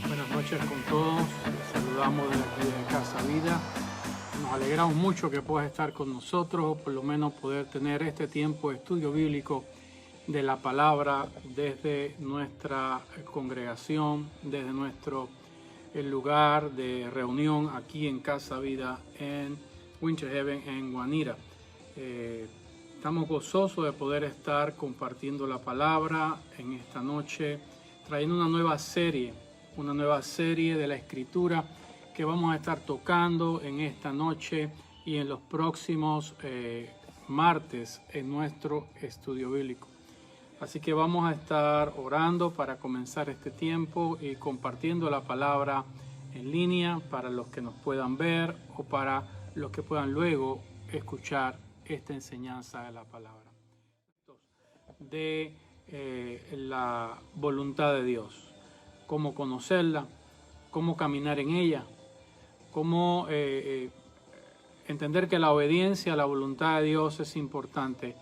Buenas noches con todos. Les saludamos desde aquí de Casa Vida. Nos alegramos mucho que puedas estar con nosotros, o por lo menos poder tener este tiempo de estudio bíblico de la palabra desde nuestra congregación, desde nuestro lugar de reunión aquí en Casa Vida en Winter Haven, en Guanira. Estamos gozosos de poder estar compartiendo la palabra en esta noche, trayendo una nueva serie de la Escritura que vamos a estar tocando en esta noche y en los próximos martes en nuestro estudio bíblico. Así que vamos a estar orando para comenzar este tiempo y compartiendo la palabra en línea para los que nos puedan ver o para los que puedan luego escuchar esta enseñanza de la palabra. De la voluntad de Dios, cómo conocerla, cómo caminar en ella, cómo entender que la obediencia a la voluntad de Dios es importante,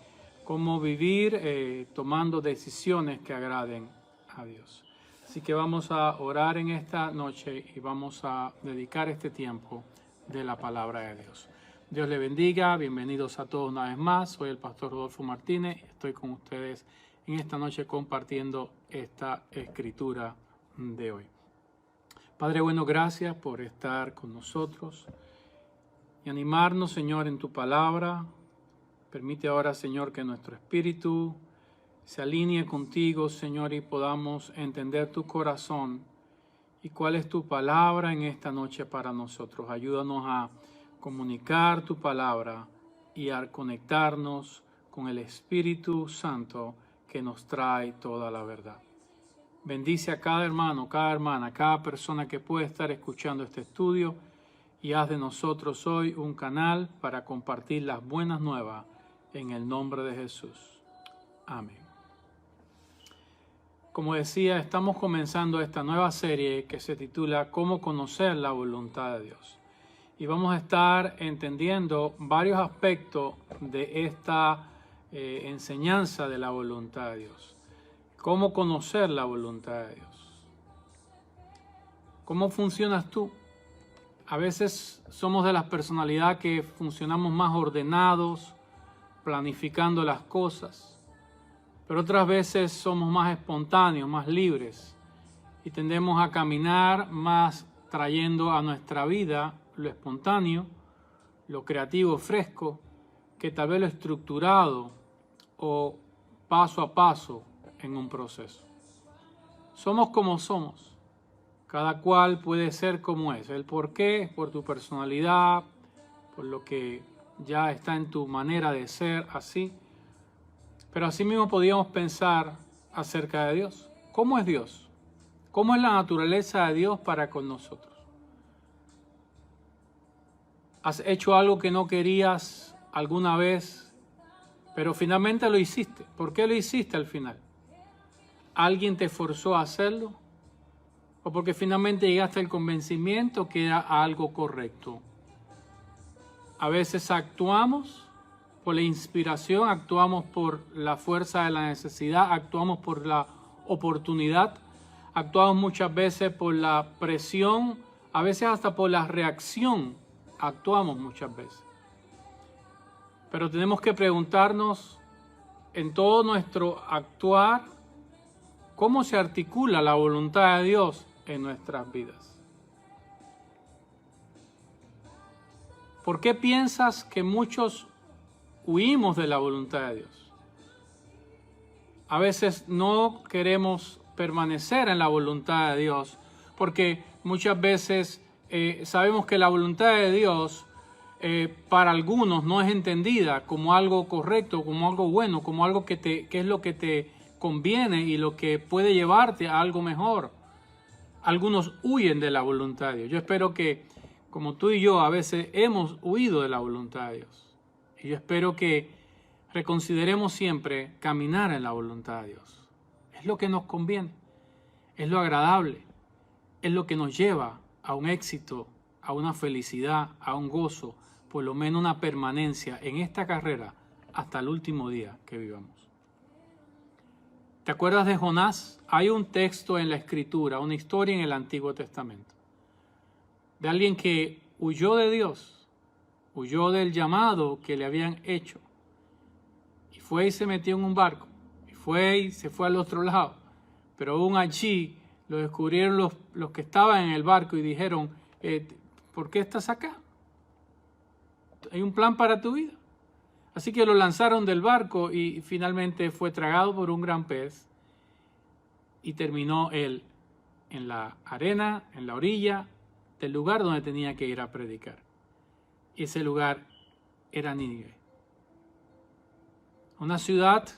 cómo vivir tomando decisiones que agraden a Dios. Así que vamos a orar en esta noche y vamos a dedicar este tiempo de la palabra de Dios. Dios le bendiga, bienvenidos a todos una vez más. Soy el pastor Rodolfo Martínez y estoy con ustedes en esta noche compartiendo esta escritura de hoy. Padre bueno, gracias por estar con nosotros y animarnos, Señor, en tu palabra. Permite ahora, Señor, que nuestro espíritu se alinee contigo, Señor, y podamos entender tu corazón y cuál es tu palabra en esta noche para nosotros. Ayúdanos a comunicar tu palabra y a conectarnos con el Espíritu Santo que nos trae toda la verdad. Bendice a cada hermano, cada hermana, cada persona que puede estar escuchando este estudio y haz de nosotros hoy un canal para compartir las buenas nuevas en el nombre de Jesús. Amén. Como decía, estamos comenzando esta nueva serie que se titula Cómo conocer la voluntad de Dios. Y vamos a estar entendiendo varios aspectos de esta enseñanza de la voluntad de Dios. Cómo conocer la voluntad de Dios. ¿Cómo funcionas tú? A veces somos de las personalidades que funcionamos más ordenados, planificando las cosas, pero otras veces somos más espontáneos, más libres y tendemos a caminar más trayendo a nuestra vida lo espontáneo, lo creativo, fresco, que tal vez lo estructurado o paso a paso en un proceso. Somos como somos, cada cual puede ser como es. El por qué es por tu personalidad, por lo que ya está en tu manera de ser así. Pero así mismo podríamos pensar acerca de Dios. ¿Cómo es Dios? ¿Cómo es la naturaleza de Dios para con nosotros? ¿Has hecho algo que no querías alguna vez, pero finalmente lo hiciste? ¿Por qué lo hiciste al final? ¿Alguien te forzó a hacerlo? ¿O porque finalmente llegaste al convencimiento que era algo correcto? A veces actuamos por la inspiración, actuamos por la fuerza de la necesidad, actuamos por la oportunidad, actuamos muchas veces por la presión, a veces hasta por la reacción, actuamos muchas veces. Pero tenemos que preguntarnos en todo nuestro actuar, ¿cómo se articula la voluntad de Dios en nuestras vidas? ¿Por qué piensas que muchos huimos de la voluntad de Dios? A veces no queremos permanecer en la voluntad de Dios porque muchas veces sabemos que la voluntad de Dios para algunos no es entendida como algo correcto, como algo bueno, como algo que es lo que te conviene y lo que puede llevarte a algo mejor. Algunos huyen de la voluntad de Dios. Yo espero que, como tú y yo, a veces hemos huido de la voluntad de Dios. Y yo espero que reconsideremos siempre caminar en la voluntad de Dios. Es lo que nos conviene, es lo agradable, es lo que nos lleva a un éxito, a una felicidad, a un gozo, por lo menos una permanencia en esta carrera hasta el último día que vivamos. ¿Te acuerdas de Jonás? Hay un texto en la Escritura, una historia en el Antiguo Testamento, de alguien que huyó de Dios, huyó del llamado que le habían hecho, y fue y se metió en un barco, y fue y se fue al otro lado, pero aún allí lo descubrieron los que estaban en el barco y dijeron, ¿por qué estás acá? Hay un plan para tu vida. Así que lo lanzaron del barco y finalmente fue tragado por un gran pez y terminó él en la arena, en la orilla del lugar donde tenía que ir a predicar. Y ese lugar era Nínive. Una ciudad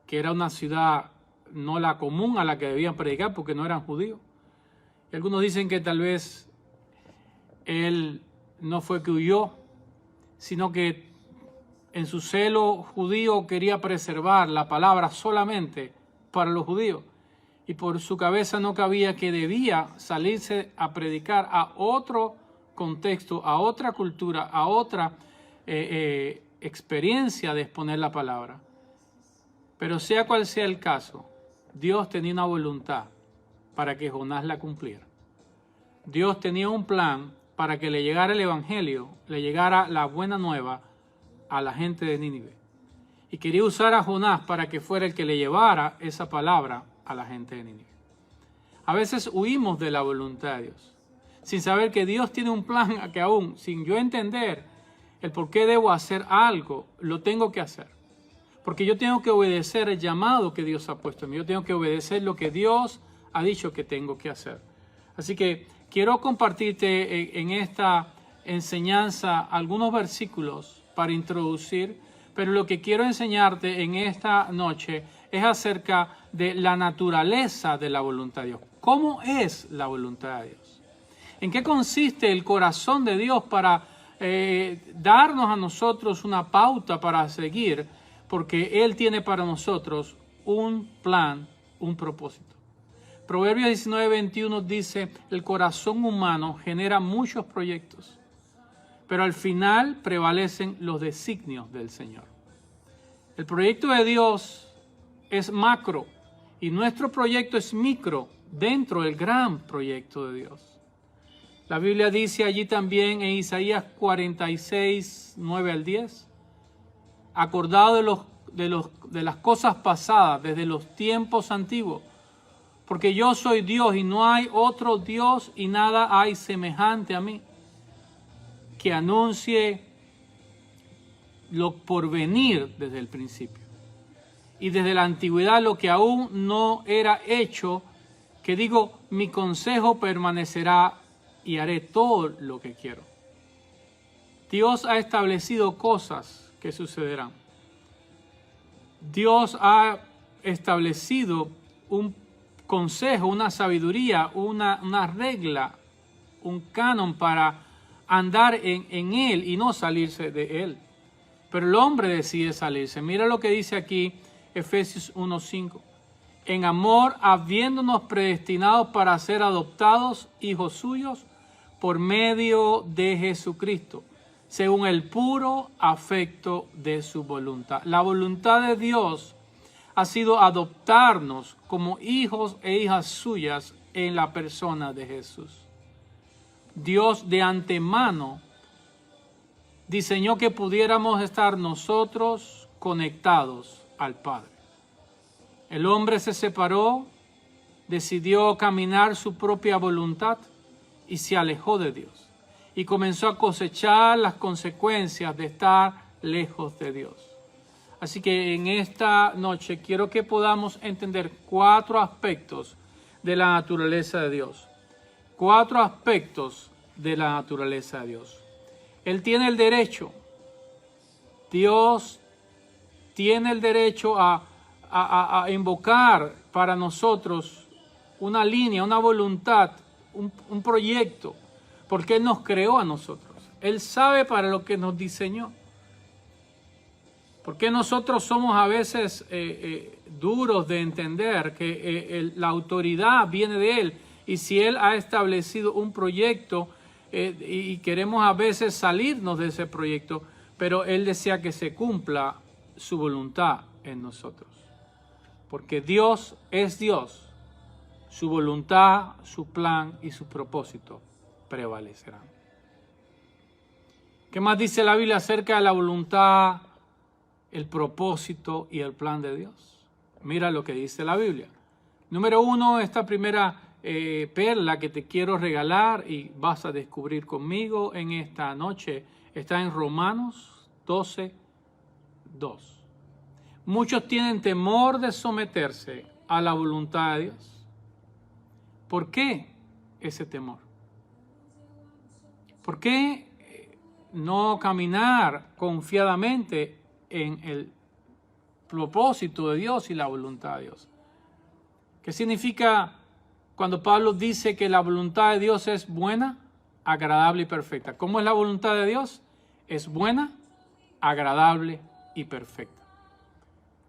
que era una ciudad no la común a la que debían predicar porque no eran judíos. Y algunos dicen que tal vez él no fue que huyó, sino que en su celo judío quería preservar la palabra solamente para los judíos. Y por su cabeza no cabía que debía salirse a predicar a otro contexto, a otra cultura, a otra experiencia de exponer la palabra. Pero sea cual sea el caso, Dios tenía una voluntad para que Jonás la cumpliera. Dios tenía un plan para que le llegara el evangelio, le llegara la buena nueva a la gente de Nínive. Y quería usar a Jonás para que fuera el que le llevara esa palabra a la gente de Nínive. A veces huimos de la voluntad de Dios, sin saber que Dios tiene un plan que aún, sin yo entender el por qué debo hacer algo, lo tengo que hacer. Porque yo tengo que obedecer el llamado que Dios ha puesto en mí. Yo tengo que obedecer lo que Dios ha dicho que tengo que hacer. Así que quiero compartirte en esta enseñanza algunos versículos para introducir, pero lo que quiero enseñarte en esta noche es acerca de la naturaleza de la voluntad de Dios. ¿Cómo es la voluntad de Dios? ¿En qué consiste el corazón de Dios para darnos a nosotros una pauta para seguir? Porque Él tiene para nosotros un plan, un propósito. Proverbios 19:21 dice, el corazón humano genera muchos proyectos, pero al final prevalecen los designios del Señor. El proyecto de Dios es macro y nuestro proyecto es micro dentro del gran proyecto de Dios. La Biblia dice allí también en Isaías 46, 9 al 10, acordado de las cosas pasadas desde los tiempos antiguos, porque yo soy Dios y no hay otro Dios y nada hay semejante a mí, que anuncie lo por venir desde el principio y desde la antigüedad lo que aún no era hecho, que digo, mi consejo permanecerá y haré todo lo que quiero. Dios ha establecido cosas que sucederán. Dios ha establecido un consejo, una sabiduría, una regla, un canon para andar en Él y no salirse de Él. Pero el hombre decide salirse. Mira lo que dice aquí Efesios 1:5. En amor, habiéndonos predestinados para ser adoptados hijos suyos por medio de Jesucristo, según el puro afecto de su voluntad. La voluntad de Dios ha sido adoptarnos como hijos e hijas suyas en la persona de Jesús. Dios de antemano diseñó que pudiéramos estar nosotros conectados al Padre. El hombre se separó, decidió caminar su propia voluntad y se alejó de Dios. Y comenzó a cosechar las consecuencias de estar lejos de Dios. Así que en esta noche quiero que podamos entender 4 aspectos de la naturaleza de Dios. 4 aspectos de la naturaleza de Dios. Él tiene el derecho, Dios tiene el derecho a invocar para nosotros una línea, una voluntad, un proyecto, porque Él nos creó a nosotros. Él sabe para lo que nos diseñó. Porque nosotros somos a veces duros de entender que la autoridad viene de Él. Y si Él ha establecido un proyecto y queremos a veces salirnos de ese proyecto, pero Él desea que se cumpla su voluntad en nosotros. porque Dios es Dios. Su voluntad, su plan y su propósito prevalecerán. ¿Qué más dice la Biblia acerca de la voluntad, el propósito y el plan de Dios? Mira lo que dice la Biblia. Número 1, esta primera perla que te quiero regalar y vas a descubrir conmigo en esta noche está en Romanos 12:2. Muchos tienen temor de someterse a la voluntad de Dios. ¿Por qué ese temor? ¿Por qué no caminar confiadamente en el propósito de Dios y la voluntad de Dios? ¿Qué significa cuando Pablo dice que la voluntad de Dios es buena, agradable y perfecta? ¿Cómo es la voluntad de Dios? Es buena, agradable y perfecta.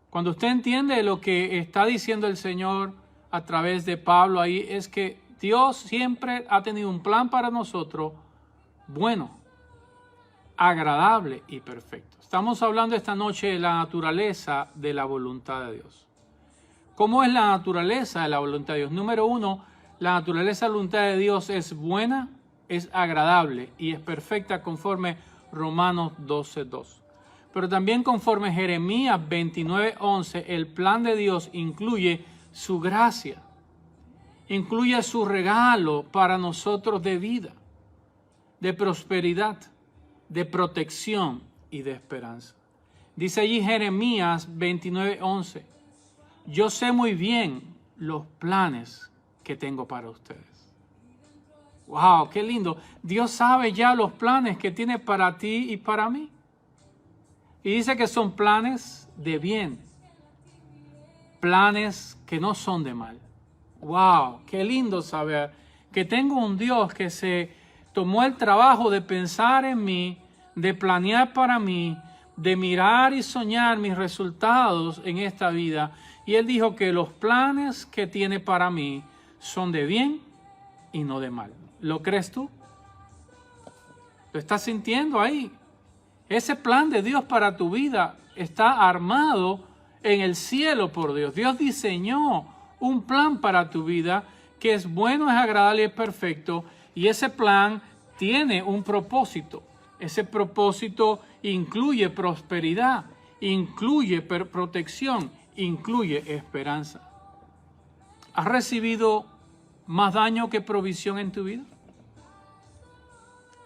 Cuando usted entiende lo que está diciendo el Señor a través de Pablo ahí, es que Dios siempre ha tenido un plan para nosotros bueno, agradable y perfecto. Estamos hablando esta noche de la naturaleza de la voluntad de Dios. ¿Cómo es la naturaleza de la voluntad de Dios? Número 1, la naturaleza de la voluntad de Dios es buena, es agradable y es perfecta conforme Romanos 12:2. Pero también conforme Jeremías 29:11, el plan de Dios incluye su gracia, incluye su regalo para nosotros de vida, de prosperidad, de protección y de esperanza. Dice allí Jeremías 29:11, yo sé muy bien los planes que tengo para ustedes. ¡Wow! ¡Qué lindo! Dios sabe ya los planes que tiene para ti y para mí. Y dice que son planes de bien, planes que no son de mal. ¡Wow! ¡Qué lindo saber que tengo un Dios que se tomó el trabajo de pensar en mí, de planear para mí, de mirar y soñar mis resultados en esta vida? Y Él dijo que los planes que tiene para mí son de bien y no de mal. ¿Lo crees tú? ¿Lo estás sintiendo ahí? Ese plan de Dios para tu vida está armado en el cielo por Dios. Dios diseñó un plan para tu vida que es bueno, es agradable y es perfecto. Y ese plan tiene un propósito. Ese propósito incluye prosperidad, incluye protección, incluye esperanza. ¿Has recibido más daño que provisión en tu vida?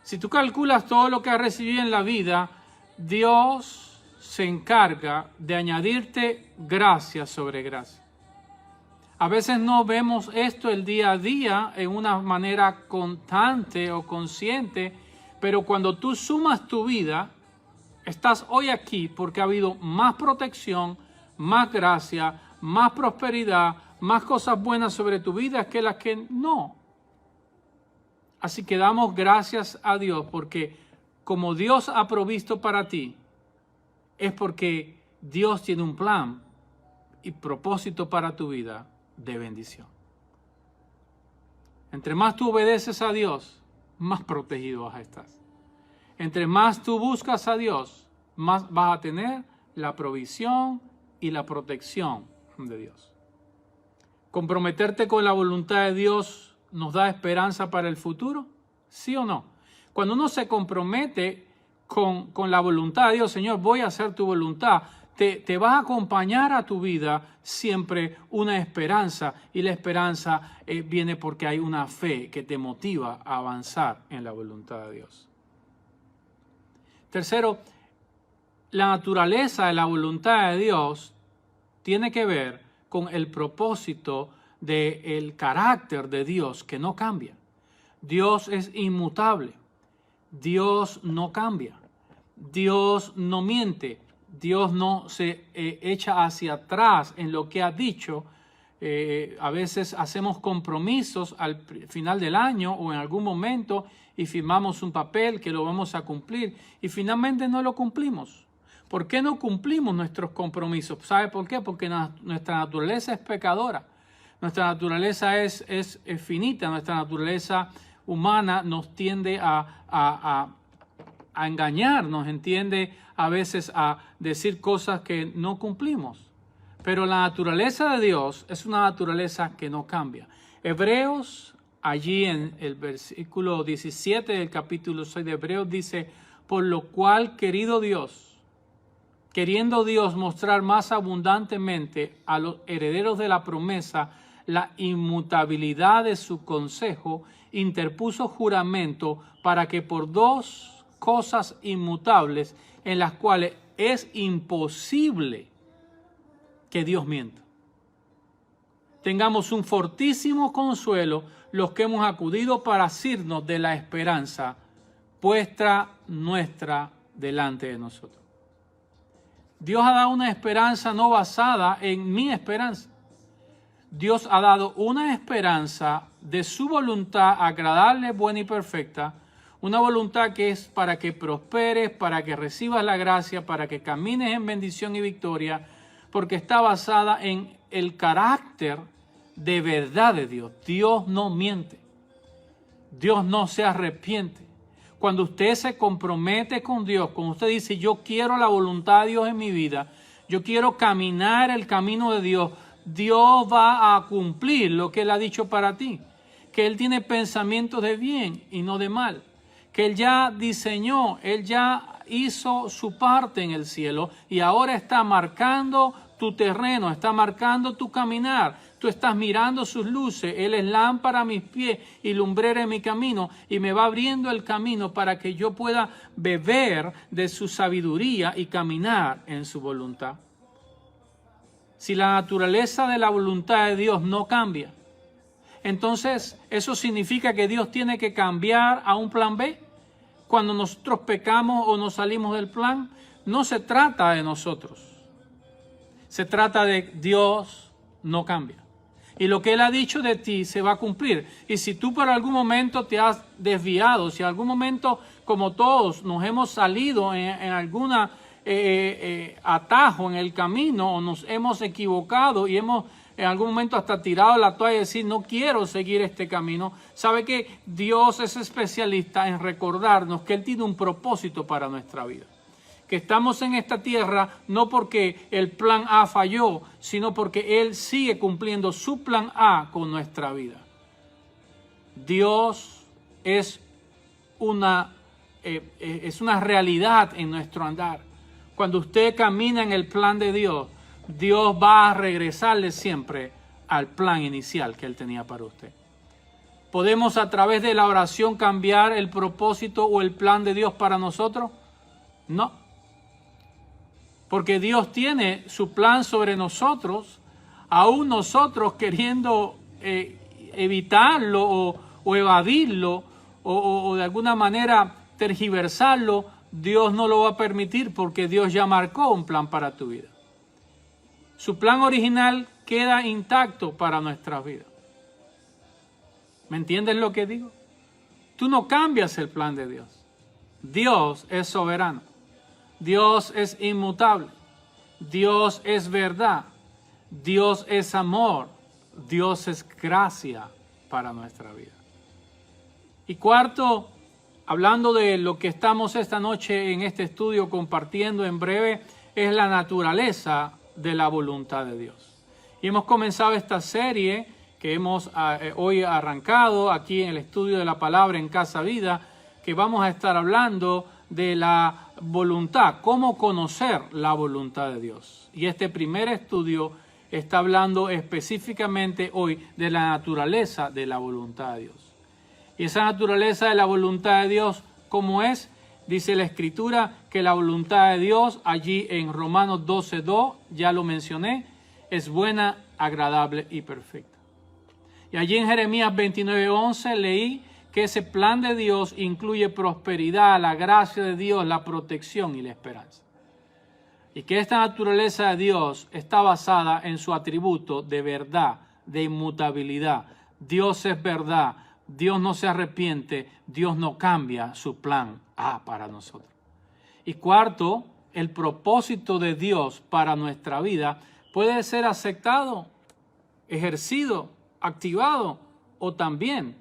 Si tú calculas todo lo que has recibido en la vida, Dios se encarga de añadirte gracia sobre gracia. A veces no vemos esto el día a día en una manera constante o consciente, pero cuando tú sumas tu vida, estás hoy aquí porque ha habido más protección, más gracia, más prosperidad, más cosas buenas sobre tu vida que las que no. Así que damos gracias a Dios porque como Dios ha provisto para ti, es porque Dios tiene un plan y propósito para tu vida de bendición. Entre más tú obedeces a Dios, más protegido vas a estar. Entre más tú buscas a Dios, más vas a tener la provisión y la protección de Dios. ¿Comprometerte con la voluntad de Dios nos da esperanza para el futuro? ¿Sí o no? Cuando uno se compromete con la voluntad de Dios, Señor, voy a hacer tu voluntad, te va a acompañar a tu vida siempre una esperanza, y la esperanza viene porque hay una fe que te motiva a avanzar en la voluntad de Dios. Tercero, la naturaleza de la voluntad de Dios tiene que ver con el propósito del carácter de Dios que no cambia. Dios es inmutable. Dios no cambia. Dios no miente. Dios no se echa hacia atrás en lo que ha dicho. A veces hacemos compromisos al final del año o en algún momento y firmamos un papel que lo vamos a cumplir y finalmente no lo cumplimos. ¿Por qué no cumplimos nuestros compromisos? ¿Sabe por qué? Porque nuestra naturaleza es pecadora. Nuestra naturaleza es finita. Nuestra naturaleza humana nos tiende a engañar, nos tiende a veces a decir cosas que no cumplimos. Pero la naturaleza de Dios es una naturaleza que no cambia. Hebreos, allí en el versículo 17 del capítulo 6 de Hebreos dice, por lo cual, queriendo Dios mostrar más abundantemente a los herederos de la promesa la inmutabilidad de su consejo, interpuso juramento para que por dos cosas inmutables en las cuales es imposible que Dios mienta, tengamos un fortísimo consuelo los que hemos acudido para asirnos de la esperanza puesta nuestra delante de nosotros. Dios ha dado una esperanza no basada en mi esperanza. Dios ha dado una esperanza de su voluntad agradable, buena y perfecta, una voluntad que es para que prosperes, para que recibas la gracia, para que camines en bendición y victoria, porque está basada en el carácter de verdad de Dios. Dios no miente. Dios no se arrepiente. Cuando usted se compromete con Dios, cuando usted dice, yo quiero la voluntad de Dios en mi vida, yo quiero caminar el camino de Dios, Dios va a cumplir lo que Él ha dicho para ti. Que Él tiene pensamientos de bien y no de mal. Que Él ya diseñó, Él ya hizo su parte en el cielo y ahora está marcando tu terreno, está marcando tu caminar. Tú estás mirando sus luces, Él es lámpara a mis pies y lumbrera en mi camino y me va abriendo el camino para que yo pueda beber de su sabiduría y caminar en su voluntad. Si la naturaleza de la voluntad de Dios no cambia, entonces eso significa que Dios tiene que cambiar a un plan B. Cuando nosotros pecamos o nos salimos del plan, no se trata de nosotros. Se trata de Dios no cambia. Y lo que Él ha dicho de ti se va a cumplir. Y si tú por algún momento te has desviado, si en algún momento, como todos, nos hemos salido en alguna atajo en el camino o nos hemos equivocado y hemos en algún momento hasta tirado la toalla y decir no quiero seguir este camino, sabe que Dios es especialista en recordarnos que Él tiene un propósito para nuestra vida. Que estamos en esta tierra no porque el plan A falló, sino porque Él sigue cumpliendo su plan A con nuestra vida. Dios es una realidad en nuestro andar. Cuando usted camina en el plan de Dios, Dios va a regresarle siempre al plan inicial que Él tenía para usted. ¿Podemos a través de la oración cambiar el propósito o el plan de Dios para nosotros? No. Porque Dios tiene su plan sobre nosotros, aún nosotros queriendo evitarlo o evadirlo o de alguna manera tergiversarlo, Dios no lo va a permitir porque Dios ya marcó un plan para tu vida. Su plan original queda intacto para nuestras vidas. ¿Me entiendes lo que digo? Tú no cambias el plan de Dios. Dios es soberano. Dios es inmutable. Dios es verdad. Dios es amor. Dios es gracia para nuestra vida. Y cuarto, hablando de lo que estamos esta noche en este estudio compartiendo en breve, es la naturaleza de la voluntad de Dios. Y hemos comenzado esta serie que hemos hoy arrancado aquí en el estudio de la palabra en Casa Vida, que vamos a estar hablando de la voluntad, cómo conocer la voluntad de Dios. Y este primer estudio está hablando específicamente hoy de la naturaleza de la voluntad de Dios. Y esa naturaleza de la voluntad de Dios, ¿cómo es? Dice la Escritura que la voluntad de Dios, allí en Romanos 12:2, ya lo mencioné, es buena, agradable y perfecta. Y allí en Jeremías 29:11 leí que ese plan de Dios incluye prosperidad, la gracia de Dios, la protección y la esperanza. Y que esta naturaleza de Dios está basada en su atributo de verdad, de inmutabilidad. Dios es verdad. Dios no se arrepiente, Dios no cambia su plan A para nosotros. Y cuarto, el propósito de Dios para nuestra vida puede ser aceptado, ejercido, activado o también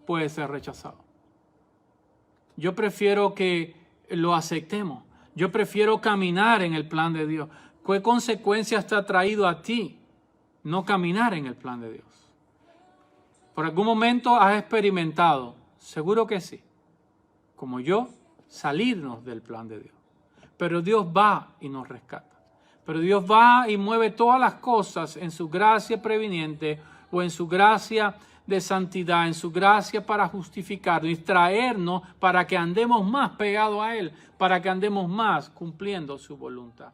puede ser rechazado. Yo prefiero que lo aceptemos. Yo prefiero caminar en el plan de Dios. ¿Qué consecuencias te ha traído a ti no caminar en el plan de Dios? ¿Por algún momento has experimentado? Seguro que sí. Como yo, salirnos del plan de Dios. Pero Dios va y nos rescata. Pero Dios va y mueve todas las cosas en su gracia preveniente o en su gracia de santidad, en su gracia para justificarnos y traernos para que andemos más pegados a Él, para que andemos más cumpliendo su voluntad.